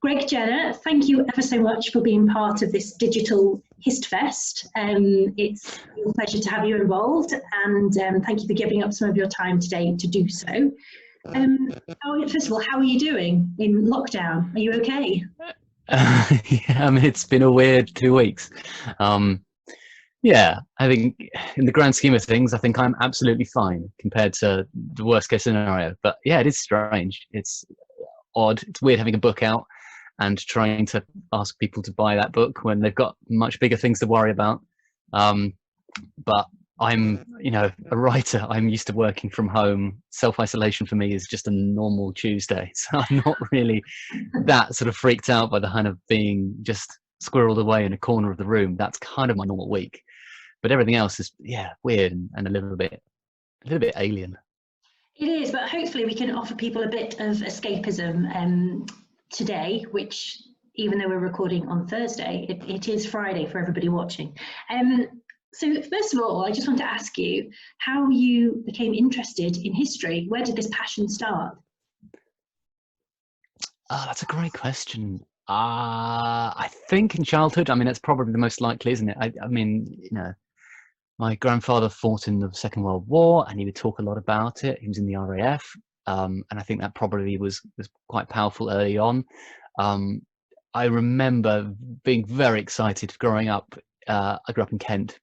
Greg Jenner, thank you ever so much for being part of this digital Histfest. It's a pleasure to have you involved, and thank you for giving up some of your time today to do so. First of all, how are you doing in lockdown? Are you okay? Yeah, I mean, it's been a weird 2 weeks. Yeah, I think in the grand scheme of things, I think I'm absolutely fine compared to the worst case scenario. But yeah, it is strange. It's odd. It's weird having a book out and trying to ask people to buy that book when they've got much bigger things to worry about. But I'm, a writer. I'm used to working from home. Self-isolation for me is just a normal Tuesday. So I'm not really that sort of freaked out by the kind of being just squirreled away in a corner of the room. That's kind of my normal week. But everything else is, yeah, weird and a little bit alien. It is, but hopefully we can offer people a bit of escapism today, which, even though we're recording on Thursday, it is Friday for everybody watching. So first of all, I just want to ask you how you became interested in history. Where did this passion start? That's a great question. I think in childhood, I mean, that's probably the most likely, isn't it? I mean, my grandfather fought in the Second World War, and he would talk a lot about it. He was in the RAF, and I think that probably was quite powerful early on. I remember being very excited growing up. I grew up in Kent,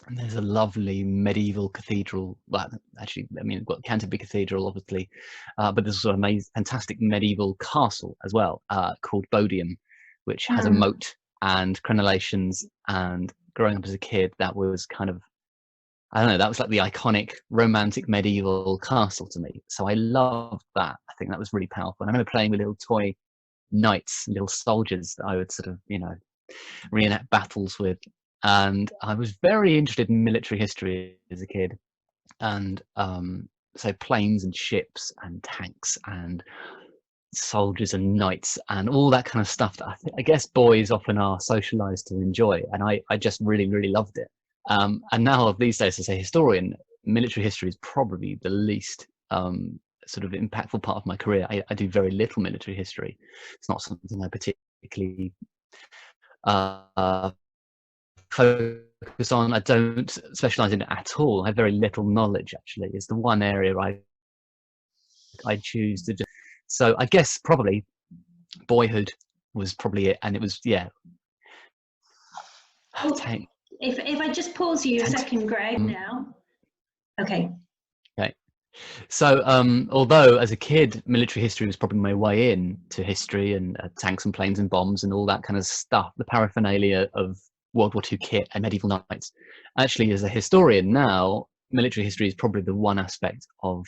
and there's a lovely medieval cathedral. Well, actually, I mean, we've got Canterbury Cathedral, obviously, but there's also an amazing, fantastic medieval castle as well, called Bodiam, which has a moat and crenellations. And growing up as a kid, that was kind of, I don't know, that was like the iconic romantic medieval castle to me. So I loved that. I think that was really powerful. And I remember playing with little toy knights, little soldiers that I would sort of, reenact battles with. And I was very interested in military history as a kid. And so planes and ships and tanks and soldiers and knights and all that kind of stuff that I guess boys often are socialized to enjoy. And I just really, really loved it. And now these days, as a historian, military history is probably the least sort of impactful part of my career. I do very little military history. It's not something I particularly focus on. I don't specialize in it at all. I have very little knowledge, actually. It's the one area I choose to do. So I guess probably boyhood was probably it. And it was, yeah. If I just pause you a second, Greg, now. Okay. Okay. So although as a kid, military history was probably my way in to history and tanks and planes and bombs and all that kind of stuff, the paraphernalia of World War II kit and medieval knights. Actually, as a historian now, military history is probably the one aspect of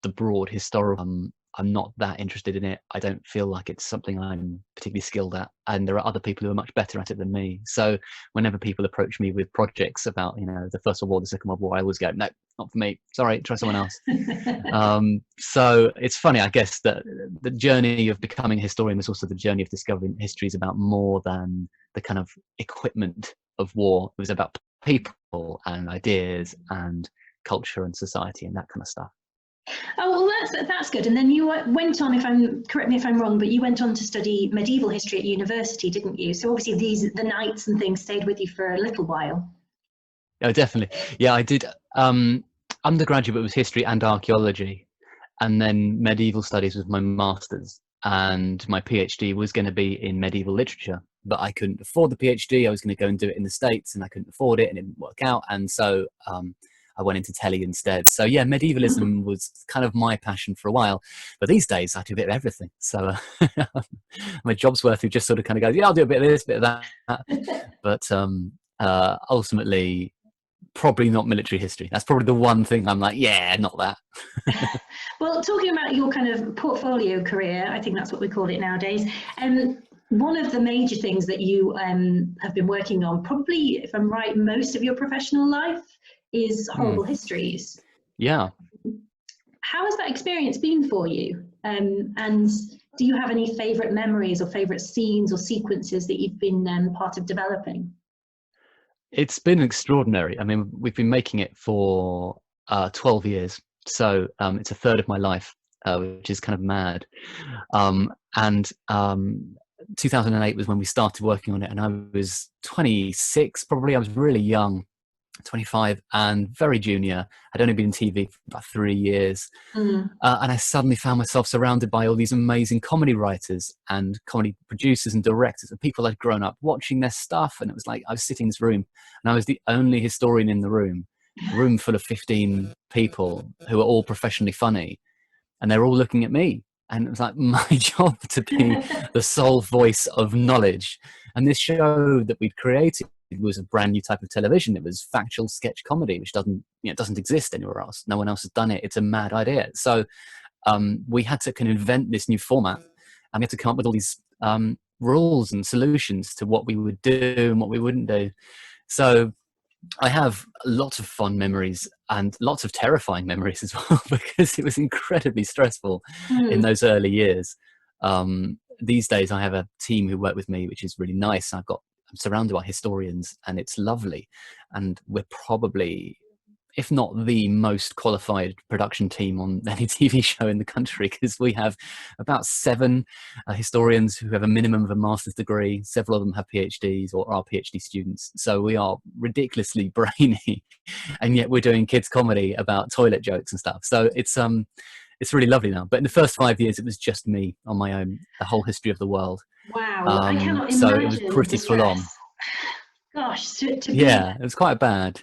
the broad historical. I'm not that interested in it. I don't feel like it's something I'm particularly skilled at, and there are other people who are much better at it than me. So whenever people approach me with projects about, the First World War, the Second World War, I always go, no, not for me. Sorry, try someone else. So it's funny, I guess, that the journey of becoming a historian is also the journey of discovering history is about more than the kind of equipment of war. It was about people and ideas and culture and society and that kind of stuff. Oh, well, that's good. And then you went on, correct me if I'm wrong, but you went on to study medieval history at university, didn't you? So obviously the knights and things stayed with you for a little while. Oh, definitely. Yeah, I did. Undergraduate was history and archaeology, and then medieval studies was my master's, and my PhD was going to be in medieval literature, but I couldn't afford the PhD. I was going to go and do it in the States, and I couldn't afford it, and it didn't work out. And so I went into telly instead. So yeah, medievalism was kind of my passion for a while, but these days I do a bit of everything. So my job's worth who just sort of kind of goes, yeah, I'll do a bit of this, bit of that. But ultimately, probably not military history. That's probably the one thing I'm like, yeah, not that. Well, talking about your kind of portfolio career, I think that's what we call it nowadays. One of the major things that you have been working on, probably, if I'm right, most of your professional life, is Horrible Histories. Yeah. How has that experience been for you? And do you have any favourite memories or favourite scenes or sequences that you've been part of developing? It's been extraordinary. I mean, we've been making it for 12 years. So it's a third of my life. which is kind of mad. And 2008 was when we started working on it, and I was 26, probably. I was really young, 25, and very junior. I'd only been in TV for about 3 years. And I suddenly found myself surrounded by all these amazing comedy writers and comedy producers and directors and people I'd grown up watching their stuff. And it was like I was sitting in this room and I was the only historian in the room, a room full of 15 people who were all professionally funny. And they were all looking at me. And it was like my job to be the sole voice of knowledge. And this show that we'd created was a brand new type of television. It was factual sketch comedy, which doesn't exist anywhere else. No one else has done it. It's a mad idea. So we had to kind of invent this new format, and we had to come up with all these rules and solutions to what we would do and what we wouldn't do. So I have lots of fond memories and lots of terrifying memories as well, because it was incredibly stressful in those early years. These days I have a team who work with me, which is really nice. I'm surrounded by historians, and it's lovely. And we're probably, if not the most qualified production team on any TV show in the country, because we have about 7 historians who have a minimum of a master's degree. Several of them have PhDs or are PhD students. So we are ridiculously brainy, and yet we're doing kids comedy about toilet jokes and stuff. So it's really lovely now. But in the first 5 years, it was just me on my own, the whole history of the world. Wow, I cannot imagine. So it was pretty full on. Gosh, to yeah, it was quite bad.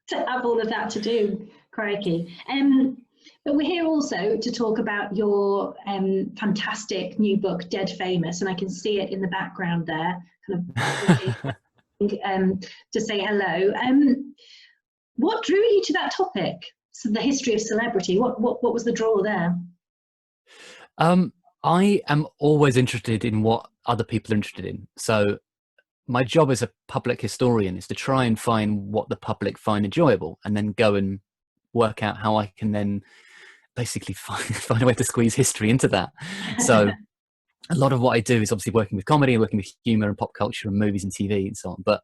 To have all of that to do, crikey. But we're here also to talk about your fantastic new book, Dead Famous, and I can see it in the background there, kind of to say hello. What drew you to that topic? So the history of celebrity. What was the draw there? I am always interested in what other people are interested in. So my job as a public historian is to try and find what the public find enjoyable, and then go and work out how I can then basically find a way to squeeze history into that. So a lot of what I do is obviously working with comedy and working with humor and pop culture and movies and TV and so on. But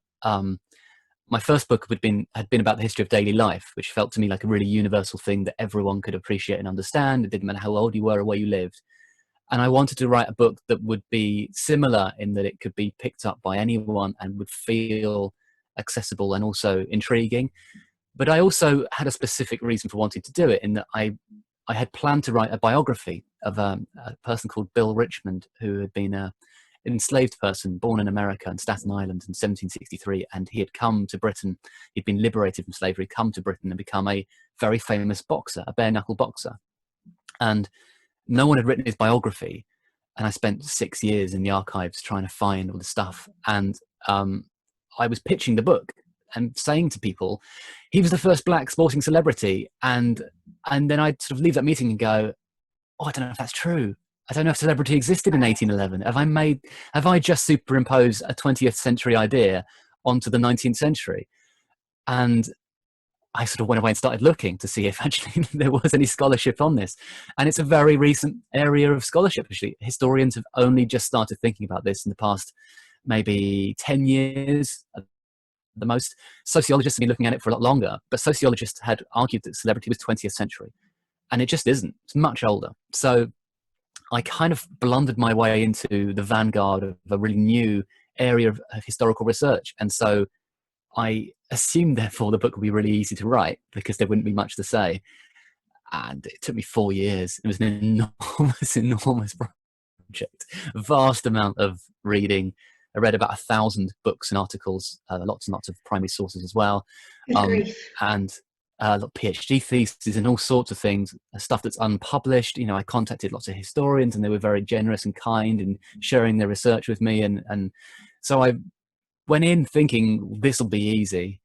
my first book had been about the history of daily life, which felt to me like a really universal thing that everyone could appreciate and understand. It didn't matter how old you were or where you lived. And I wanted to write a book that would be similar in that it could be picked up by anyone and would feel accessible and also intriguing. But I also had a specific reason for wanting to do it, in that I had planned to write a biography of a person called Bill Richmond, who had been an enslaved person born in America in Staten Island in 1763. And he had come to Britain. He'd been liberated from slavery, come to Britain and become a very famous boxer, a bare knuckle boxer. And no one had written his biography, and I spent 6 years in the archives trying to find all the stuff. And I was pitching the book and saying to people, he was the first black sporting celebrity. And then I'd sort of leave that meeting and go, oh, I don't know if that's true. I don't know if celebrity existed in 1811. Have I just superimposed a 20th century idea onto the 19th century? And I sort of went away and started looking to see if actually there was any scholarship on this. And it's a very recent area of scholarship, actually. Historians have only just started thinking about this in the past maybe 10 years at the most. Sociologists have been looking at it for a lot longer, but sociologists had argued that celebrity was 20th century. And it just isn't. It's much older. So I kind of blundered my way into the vanguard of a really new area of historical research. And so I assumed, therefore, the book would be really easy to write because there wouldn't be much to say. And it took me 4 years. It was an enormous project, a vast amount of reading. I read about 1,000 books and articles, lots and lots of primary sources as well. And a lot of PhD theses and all sorts of things, stuff that's unpublished. You know, I contacted lots of historians and they were very generous and kind in sharing their research with me. And so I went in thinking this will be easy,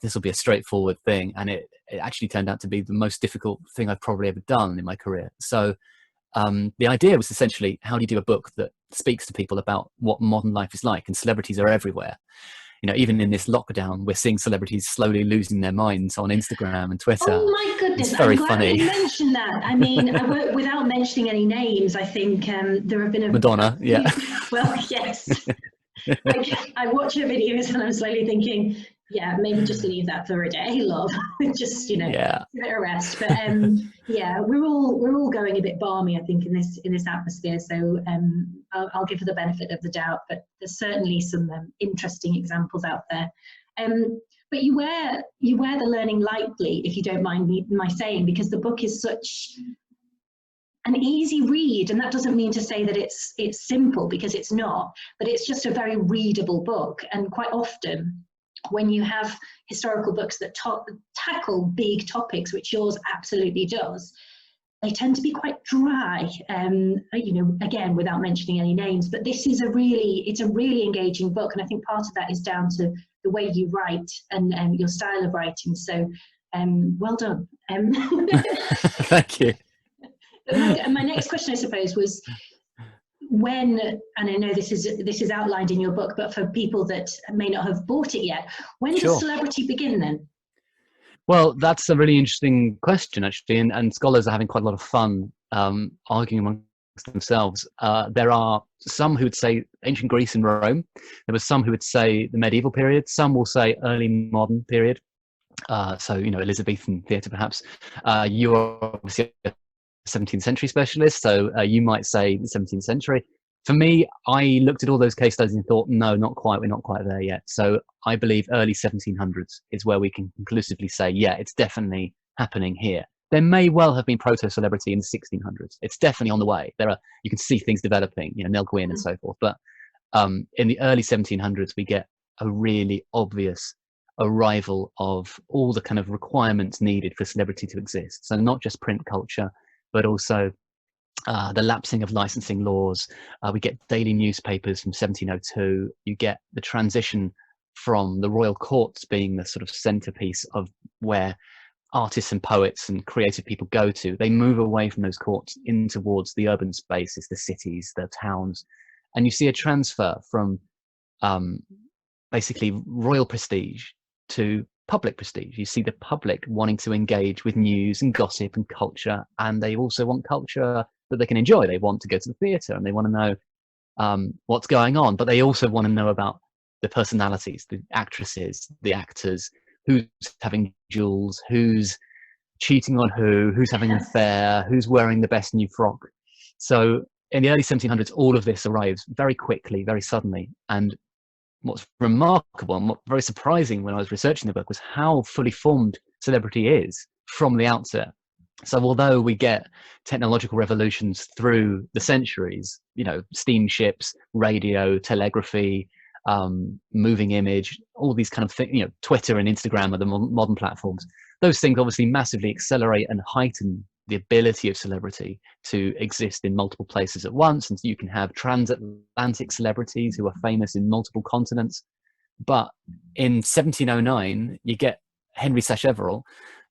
this will be a straightforward thing, and it actually turned out to be the most difficult thing I've probably ever done in my career. So the idea was essentially, how do you do a book that speaks to people about what modern life is like? And celebrities are everywhere. You know, even in this lockdown, we're seeing celebrities slowly losing their minds on Instagram and Twitter. Oh my goodness! It's very I'm glad funny. you mentioned that. I mean, without mentioning any names, I think there have been Madonna. Yeah. Well, yes. I watch her videos and I'm slowly thinking, Yeah, maybe just leave that for a day, love. Just, you know, Yeah. give it a rest. But yeah, we're all going a bit balmy, I think, in this atmosphere. So I'll give her the benefit of the doubt. But there's certainly some interesting examples out there. But you wear the learning lightly, if you don't mind my saying, because the book is such an easy read, and that doesn't mean to say that it's simple, because it's not, but it's just a very readable book. And quite often when you have historical books that tackle big topics, which yours absolutely does, they tend to be quite dry, you know, again, without mentioning any names. But this is it's a really engaging book, and I think part of that is down to the way you write and your style of writing. So well done. Thank you. My next question, I suppose, was when, and I know this is outlined in your book, but for people that may not have bought it yet, when Sure. does celebrity begin then? Well, that's a really interesting question, actually, and scholars are having quite a lot of fun arguing amongst themselves. There are some who would say ancient Greece and Rome. There were some who would say the medieval period. Some will say early modern period. So, you know, Elizabethan theatre, perhaps. You are obviously a 17th century specialist, so you might say the 17th century. For me, I looked at all those case studies and thought, no, not quite. We're not quite there yet. So I believe early 1700s is where we can conclusively say, yeah, it's definitely happening here. There may well have been proto-celebrity in the 1600s. It's definitely on the way. You can see things developing, you know, Nell Gwyn and so forth. But in the early 1700s, we get a really obvious arrival of all the kind of requirements needed for celebrity to exist. So not just print culture, but also the lapsing of licensing laws. We get daily newspapers from 1702. You get the transition from the royal courts being the sort of centerpiece of where artists and poets and creative people go to. They move away from those courts in towards the urban spaces, the cities, the towns. And you see a transfer from basically royal prestige to public prestige. You see the public wanting to engage with news and gossip and culture, and they also want culture that they can enjoy. They want to go to the theatre and they want to know what's going on, but they also want to know about the personalities, the actresses, the actors, who's having duels, who's cheating on who's having an affair, who's wearing the best new frock. So in the early 1700s, all of this arrives very quickly, very suddenly. And what's remarkable and very surprising when I was researching the book was how fully formed celebrity is from the outset. So although we get technological revolutions through the centuries, you know, steamships, radio, telegraphy, moving image, all these kind of things, you know, Twitter and Instagram are the modern platforms. Those things obviously massively accelerate and heighten the ability of celebrity to exist in multiple places at once. And so you can have transatlantic celebrities who are famous in multiple continents. But in 1709, you get Henry Sacheverell,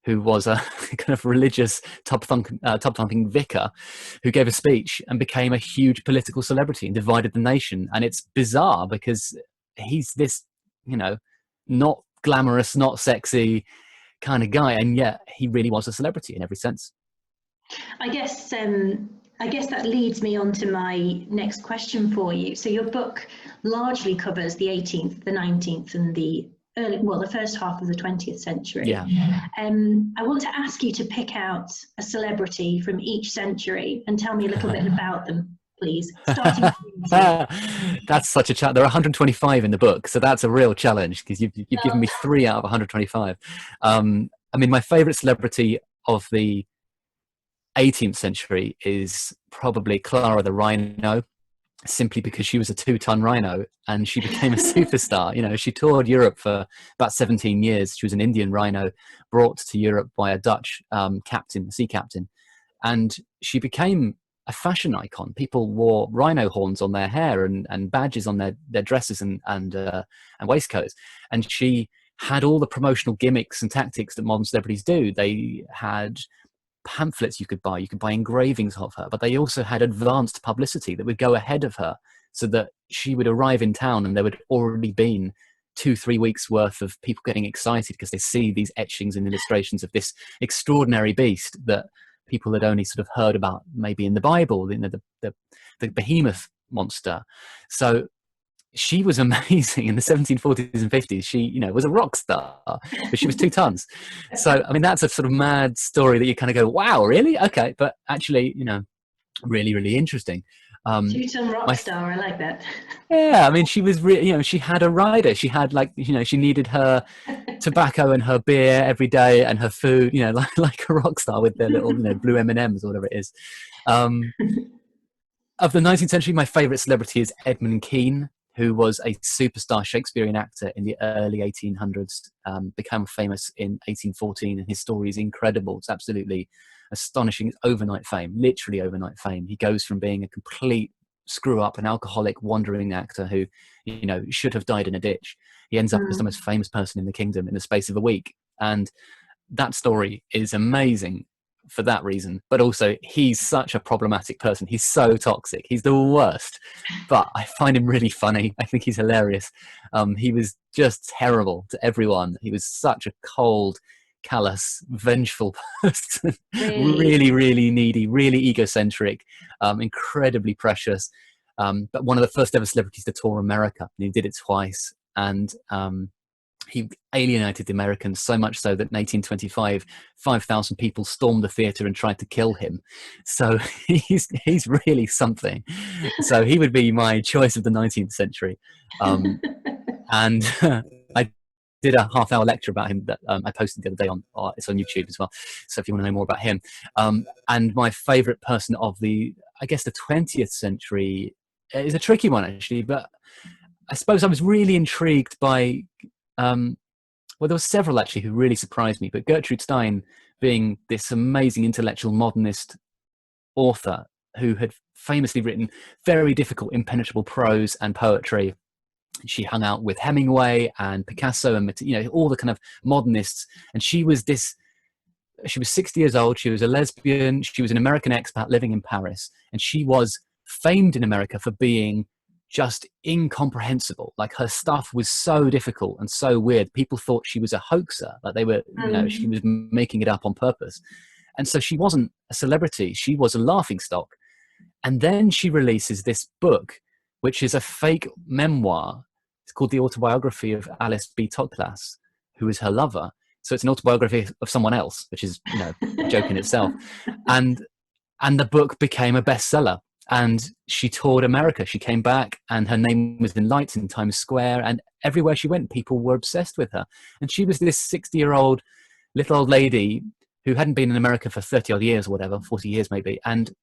who was a kind of religious tub-thumping vicar who gave a speech and became a huge political celebrity and divided the nation. And it's bizarre because he's this, you know, not glamorous, not sexy kind of guy, and yet he really was a celebrity in every sense. I guess that leads me on to my next question for you. So your book largely covers the 18th, the 19th, and the first half of the 20th century. Yeah. I want to ask you to pick out a celebrity from each century and tell me a little bit about them, please. Starting with That's such a challenge. There are 125 in the book, so that's a real challenge because you've given me 3 out of 125. I mean, my favorite celebrity of the 18th century is probably Clara the Rhino, simply because she was a 2-ton rhino and she became a superstar. You know, she toured Europe for about 17 years. She was an Indian rhino brought to Europe by a Dutch sea captain, and she became a fashion icon. People wore rhino horns on their hair and badges on their dresses and waistcoats, and she had all the promotional gimmicks and tactics that modern celebrities do. They had pamphlets you could buy engravings of her, but they also had advanced publicity that would go ahead of her, so that she would arrive in town and there would already been 2-3 weeks worth of people getting excited because they see these etchings and illustrations of this extraordinary beast that people had only sort of heard about maybe in the Bible, you know, the behemoth monster. So she was amazing in the 1740s and 50s. She, you know, was a rock star, but she was 2 tons. So, I mean, that's a sort of mad story that you kind of go, wow, really? Okay. But actually, you know, really, really interesting. 2-ton rock My star, I like that. Yeah, I mean, she was really, you know, she had a rider. She had, like, you know, she needed her tobacco and her beer every day and her food, you know, like a rock star with their little, you know, blue M&Ms or whatever it is. Um, of the 19th century, my favourite celebrity is Edmund Kean, who was a superstar Shakespearean actor in the early 1800s, became famous in 1814, and his story is incredible. It's absolutely astonishing. It's overnight fame, literally overnight fame. He goes from being a complete screw up, an alcoholic, wandering actor who, you know, should have died in a ditch. He ends up as the most famous person in the kingdom in the space of a week. And that story is amazing for that reason, but also he's such a problematic person. He's so toxic. He's the worst, but I find him really funny. I think he's hilarious. He was just terrible to everyone. He was such a cold, callous, vengeful person. Really, really needy, really egocentric, incredibly precious. But one of the first ever celebrities to tour America, and he did it twice. And he alienated the Americans so much so that in 1825, 5,000 people stormed the theatre and tried to kill him. So he's really something. So he would be my choice of the 19th century. And I did a half-hour lecture about him that I posted the other day on it's on YouTube as well. So if you want to know more about him, and my favourite person of the, I guess, the 20th century is a tricky one actually, but I suppose I was really intrigued by. Well, there were several actually who really surprised me, but Gertrude Stein, being this amazing intellectual modernist author who had famously written very difficult, impenetrable prose and poetry. She hung out with Hemingway and Picasso and, you know, all the kind of modernists. And she was 60 years old. She was a lesbian. She was an American expat living in Paris. And she was famed in America for being just incomprehensible. Like, her stuff was so difficult and so weird. People thought she was a hoaxer, like they were, you know, she was making it up on purpose. And so she wasn't a celebrity, she was a laughingstock. And then she releases this book, which is a fake memoir. It's called The Autobiography of Alice B. Toklas, who is her lover. So it's an autobiography of someone else, which is, you know, a joke in itself. And the book became a bestseller. And she toured America. She came back and her name was in lights in Times Square. And everywhere she went, people were obsessed with her. And she was this 60-year-old little old lady who hadn't been in America for 30 odd years or whatever, 40 years maybe, and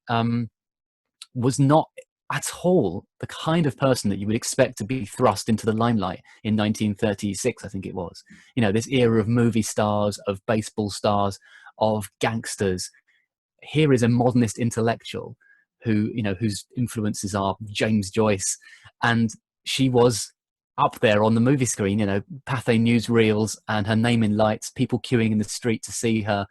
was not at all the kind of person that you would expect to be thrust into the limelight in 1936, I think it was. You know, this era of movie stars, of baseball stars, of gangsters. Here is a modernist intellectual who, you know, whose influences are James Joyce, and she was up there on the movie screen, you know, Pathé newsreels and her name in lights, people queuing in the street to see her,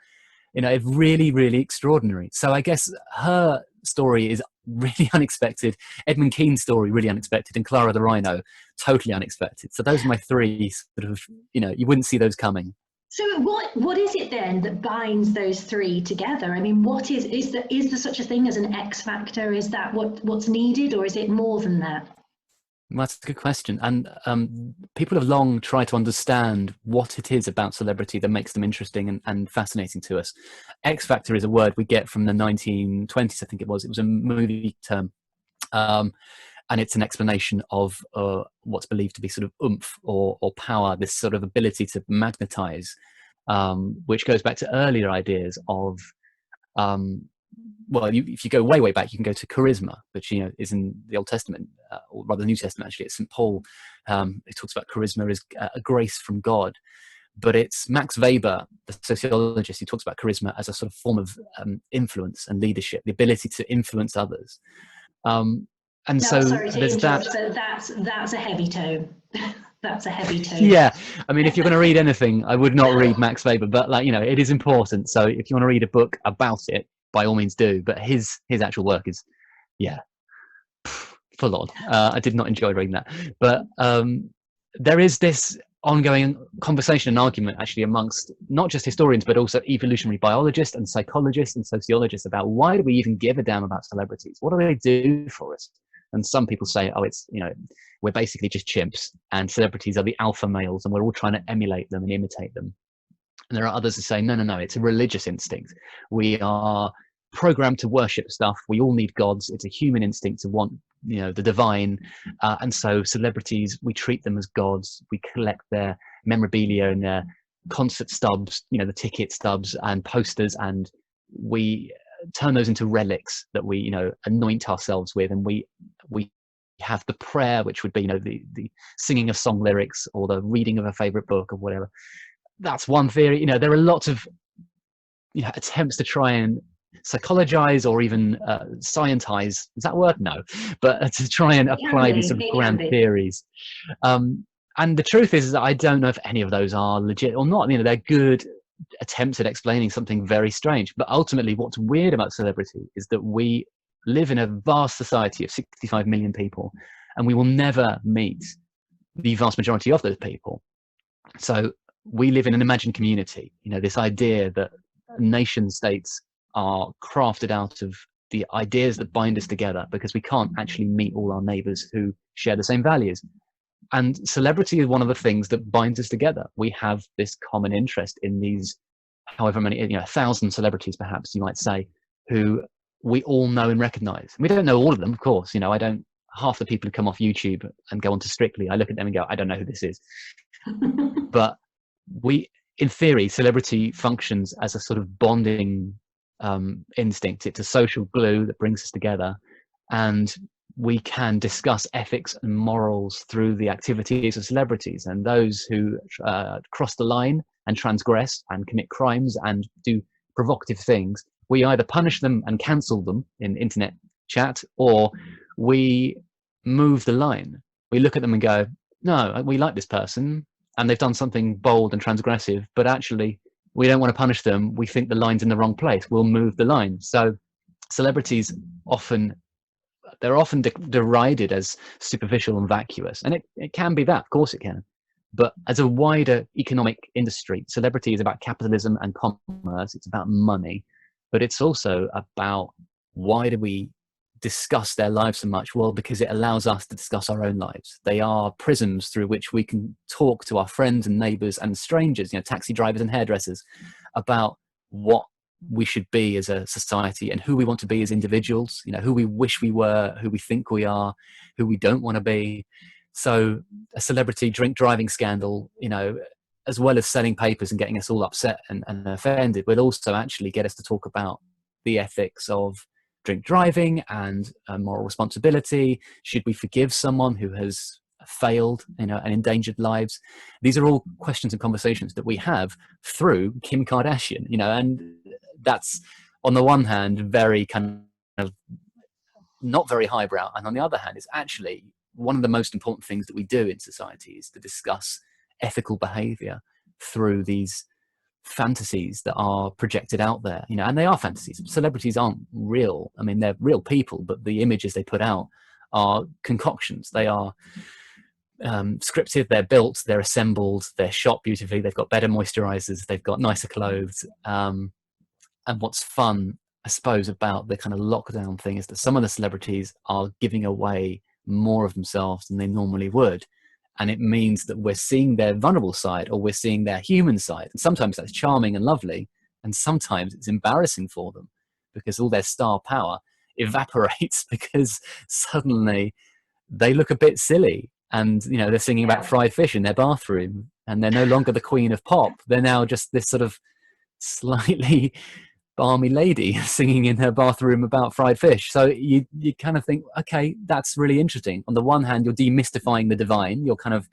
you know, really, really extraordinary. So I guess her story is really unexpected. Edmund Kean's story, really unexpected, and Clara the Rhino, totally unexpected. So those are my three sort of, you know, you wouldn't see those coming. So what is it then that binds those three together? I mean, what is there such a thing as an X factor? Is that what's needed, or is it more than that? That's a good question. And people have long tried to understand what it is about celebrity that makes them interesting and fascinating to us. X factor is a word we get from the 1920s, I think it was. It was a movie term. And it's an explanation of what's believed to be sort of oomph or power, this sort of ability to magnetize, which goes back to earlier ideas of, well, if you go way, way back, you can go to charisma, which, you know, is in the Old Testament, or rather the New Testament, actually. It's St. Paul. He talks about charisma as a grace from God. But it's Max Weber, the sociologist, who talks about charisma as a sort of form of influence and leadership, the ability to influence others. And no, so sorry to there's interrupt, that. but that's a heavy tone. That's a heavy tone. Yeah, I mean, if you're going to read anything, I would not read Max Weber, but, like, you know, it is important. So if you want to read a book about it, by all means do. But his actual work is, yeah, full on. I did not enjoy reading that. But there is this ongoing conversation and argument actually amongst not just historians, but also evolutionary biologists and psychologists and sociologists about why do we even give a damn about celebrities? What do they do for us? And some people say, oh, it's, you know, we're basically just chimps and celebrities are the alpha males and we're all trying to emulate them and imitate them. And there are others who say, no, no, no, it's a religious instinct. We are programmed to worship stuff. We all need gods. It's a human instinct to want, you know, the divine. And so celebrities, we treat them as gods. We collect their memorabilia and their concert stubs, you know, the ticket stubs and posters, and we turn those into relics that we, you know, anoint ourselves with. And we have the prayer, which would be, you know, the singing of song lyrics or the reading of a favorite book or whatever. That's one theory. You know, there are lots of, you know, attempts to try and psychologize or even scientize. Is that a word? No, but to try and apply these sort of grand theories. And the truth is that I don't know if any of those are legit or not. You know, they're good attempts at explaining something very strange. But ultimately, what's weird about celebrity is that we live in a vast society of 65 million people, and we will never meet the vast majority of those people. So we live in an imagined community. You know, this idea that nation states are crafted out of the ideas that bind us together, because we can't actually meet all our neighbors who share the same values. And celebrity is one of the things that binds us together. We have this common interest in these, however many, you know, 1,000 celebrities, perhaps you might say, who we all know and recognize. We don't know all of them, of course. You know, I don't, half the people who come off YouTube and go onto Strictly, I look at them and go, I don't know who this is. But we, in theory, celebrity functions as a sort of bonding instinct. It's a social glue that brings us together. And we can discuss ethics and morals through the activities of celebrities. And those who cross the line and transgress and commit crimes and do provocative things, we either punish them and cancel them in internet chat, or we move the line. We look at them and go, no, we like this person and they've done something bold and transgressive, but actually we don't want to punish them. We think the line's in the wrong place. We'll move the line. So celebrities they're often derided as superficial and vacuous. And it can be that, of course it can. But as a wider economic industry, celebrity is about capitalism and commerce. It's about money. But it's also about, why do we discuss their lives so much? Well, because it allows us to discuss our own lives. They are prisms through which we can talk to our friends and neighbors and strangers, you know, taxi drivers and hairdressers, about what we should be as a society and who we want to be as individuals, you know, who we wish we were, who we think we are, who we don't want to be. So a celebrity drink driving scandal, you know, as well as selling papers and getting us all upset and offended, will also actually get us to talk about the ethics of drink driving and moral responsibility. Should we forgive someone who has failed, you know, and endangered lives? These are all questions and conversations that we have through Kim Kardashian, you know, and that's, on the one hand, very kind of not very highbrow, and on the other hand, it's actually one of the most important things that we do in society, is to discuss ethical behavior through these fantasies that are projected out there, you know. And they are fantasies. Celebrities aren't real. I mean, they're real people, but the images they put out are concoctions. They are scripted, they're built, they're assembled, they're shot beautifully, they've got better moisturizers, they've got nicer clothes. And what's fun, I suppose, about the kind of lockdown thing is that some of the celebrities are giving away more of themselves than they normally would. And it means that we're seeing their vulnerable side, or we're seeing their human side. And sometimes that's charming and lovely. And sometimes it's embarrassing for them, because all their star power evaporates because suddenly they look a bit silly. And, you know, they're singing about fried fish in their bathroom, and they're no longer the queen of pop. They're now just this sort of slightly balmy lady singing in her bathroom about fried fish. So you kind of think, okay, that's really interesting. On the one hand, you're demystifying the divine. You're kind of,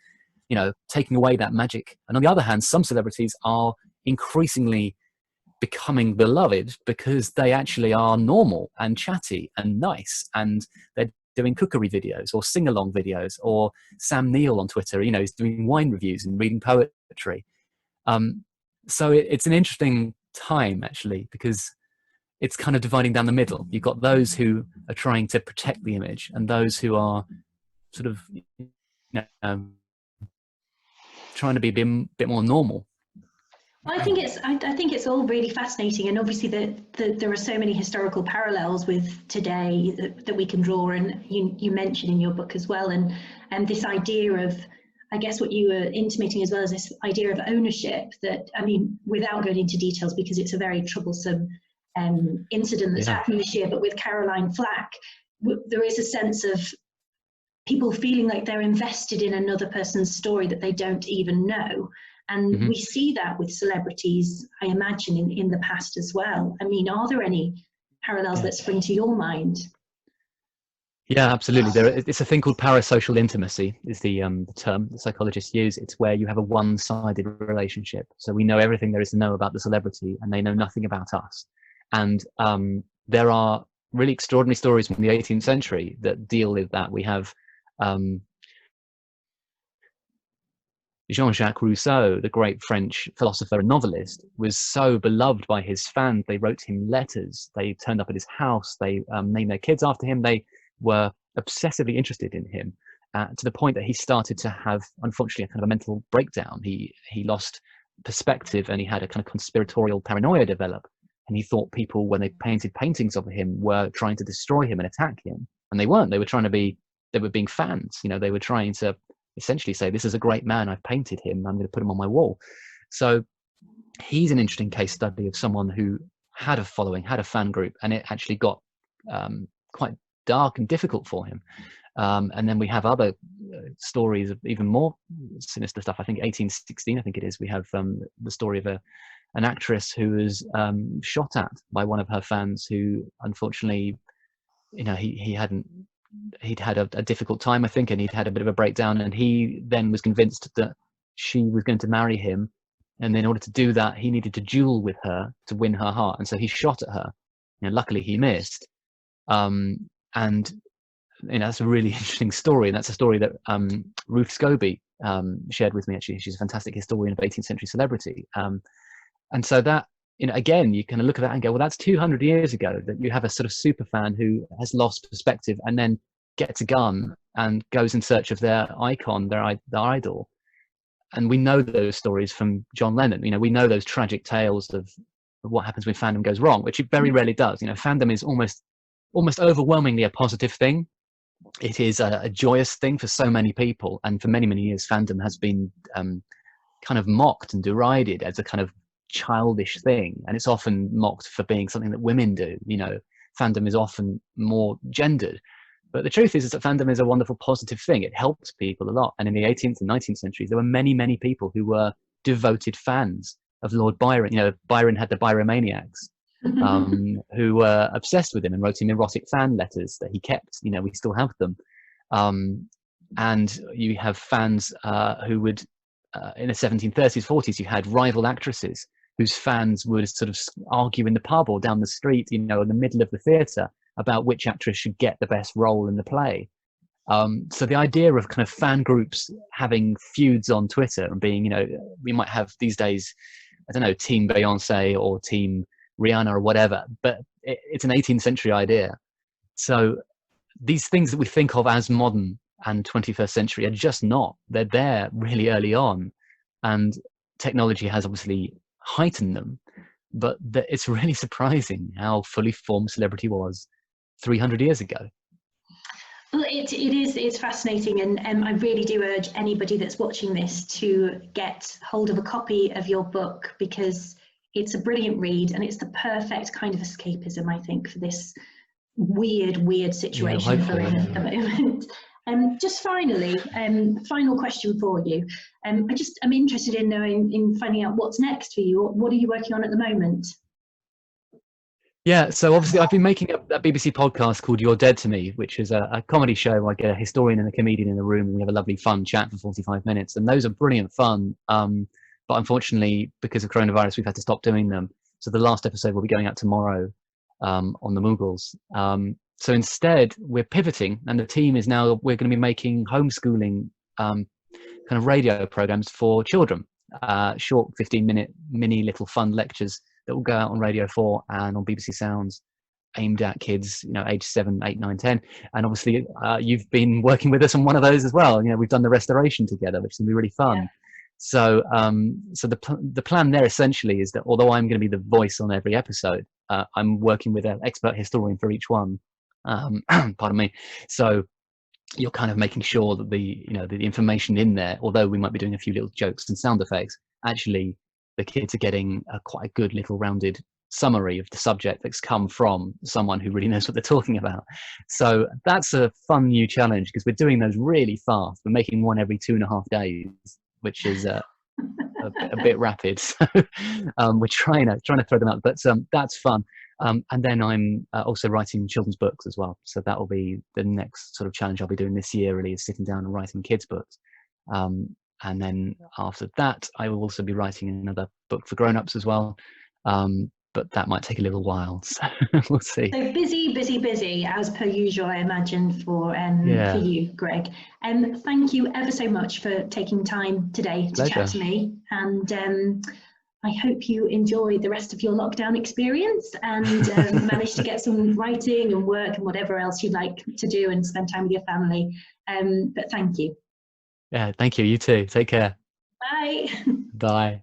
you know, taking away that magic. And on the other hand, some celebrities are increasingly becoming beloved because they actually are normal and chatty and nice, and they're doing cookery videos or sing-along videos, or Sam Neill on Twitter, you know, is doing wine reviews and reading poetry. So it's an interesting time, actually, because it's kind of dividing down the middle. You've got those who are trying to protect the image, and those who are sort of, you know, trying to be a bit more normal. I think it's all really fascinating, and obviously there are so many historical parallels with today that we can draw, and you mention in your book as well, and this idea of, I guess what you were intimating as well, as this idea of ownership that, I mean, without going into details because it's a very troublesome incident that's happened this year, but with Caroline Flack, there is a sense of people feeling like they're invested in another person's story that they don't even know. And we see that with celebrities, I imagine, in the past as well. I mean, are there any parallels that spring to your mind? Yeah, absolutely. It's a thing called parasocial intimacy, is the term that psychologists use. It's where you have a one-sided relationship. So we know everything there is to know about the celebrity, and they know nothing about us. And there are really extraordinary stories from the 18th century that deal with that. We have Jean-Jacques Rousseau, the great French philosopher and novelist, was so beloved by his fans. They wrote him letters. They turned up at his house. They named their kids after him. They were obsessively interested in him, to the point that he started to have, unfortunately, a kind of a mental breakdown. He lost perspective, and he had a kind of conspiratorial paranoia develop. And he thought people, when they painted paintings of him, were trying to destroy him and attack him. And they weren't. They were being fans. You know, they were trying to essentially say, this is a great man, I've painted him, I'm going to put him on my wall. So he's an interesting case study of someone who had a following, had a fan group, and it actually got quite dark and difficult for him. And then we have other stories of even more sinister stuff. I think 1816, I think it is, we have the story of an actress who was shot at by one of her fans, who unfortunately, you know, he'd had a difficult time, I think, and he'd had a bit of a breakdown, and he then was convinced that she was going to marry him, and in order to do that he needed to duel with her to win her heart, and so he shot at her. You know, luckily he missed. And you know, that's a really interesting story, and that's a story that Ruth Scobie shared with me. Actually, she's a fantastic historian of 18th century celebrity, and so that, you know, again, you kind of look at that and go, well, that's 200 years ago, that you have a sort of super fan who has lost perspective and then gets a gun and goes in search of their icon, their idol. And we know those stories from John Lennon. You know, we know those tragic tales of what happens when fandom goes wrong, which it very rarely does. You know, fandom is almost overwhelmingly a positive thing. It is a joyous thing for so many people, and for many years fandom has been kind of mocked and derided as a kind of childish thing, and it's often mocked for being something that women do. You know, fandom is often more gendered, but the truth is that fandom is a wonderful positive thing. It helps people a lot, and in the 18th and 19th centuries there were many people who were devoted fans of Lord Byron. You know, Byron had the Byromaniacs who were obsessed with him and wrote him erotic fan letters that he kept. You know, we still have them. And you have fans who would in the 1730s, 40s, you had rival actresses whose fans would sort of argue in the pub or down the street, you know, in the middle of the theatre, about which actress should get the best role in the play. So the idea of kind of fan groups having feuds on Twitter and being, you know, we might have these days, I don't know, Team Beyonce or Team Rihanna or whatever, but it's an 18th century idea. So these things that we think of as modern and 21st century are just not. They're there really early on, and technology has obviously heightened them, but it's really surprising how fully formed celebrity was 300 years ago. Well, it's fascinating, and I really do urge anybody that's watching this to get hold of a copy of your book, because it's a brilliant read and it's the perfect kind of escapism, I think, for this weird situation we're in at the moment. Just finally, final question for you. I'm interested in knowing, in finding out what's next for you. What are you working on at the moment? Yeah, so obviously I've been making a BBC podcast called You're Dead to Me, which is a comedy show where I get a historian and a comedian in a room and we have a lovely fun chat for 45 minutes. And those are brilliant fun. But unfortunately, because of coronavirus, we've had to stop doing them. So the last episode will be going out tomorrow on the Mughals. So instead, we're pivoting, and the team is now, we're going to be making homeschooling kind of radio programs for children, short 15-minute mini little fun lectures that will go out on Radio 4 and on BBC Sounds, aimed at kids, you know, age 7, 8, 9, 10. And obviously, you've been working with us on one of those as well. You know, we've done the restoration together, which is going to be really fun. Yeah. So so the plan there essentially is that although I'm going to be the voice on every episode, I'm working with an expert historian for each one. Pardon me. So you're kind of making sure that the information in there, although we might be doing a few little jokes and sound effects, actually the kids are getting quite a good little rounded summary of the subject that's come from someone who really knows what they're talking about. So that's a fun new challenge, because we're doing those really fast. We're making one every 2.5 days, which is a bit rapid. So we're trying to throw them out, but that's fun. And then I'm also writing children's books as well. So that will be the next sort of challenge I'll be doing this year, really, is sitting down and writing kids' books. And then after that, I will also be writing another book for grown-ups as well. But that might take a little while, so we'll see. So busy, as per usual, I imagine, for you, Greg. Thank you ever so much for taking time today to chat to me. And I hope you enjoy the rest of your lockdown experience and manage to get some writing and work and whatever else you'd like to do and spend time with your family. But thank you. Yeah, thank you. You too. Take care. Bye. Bye.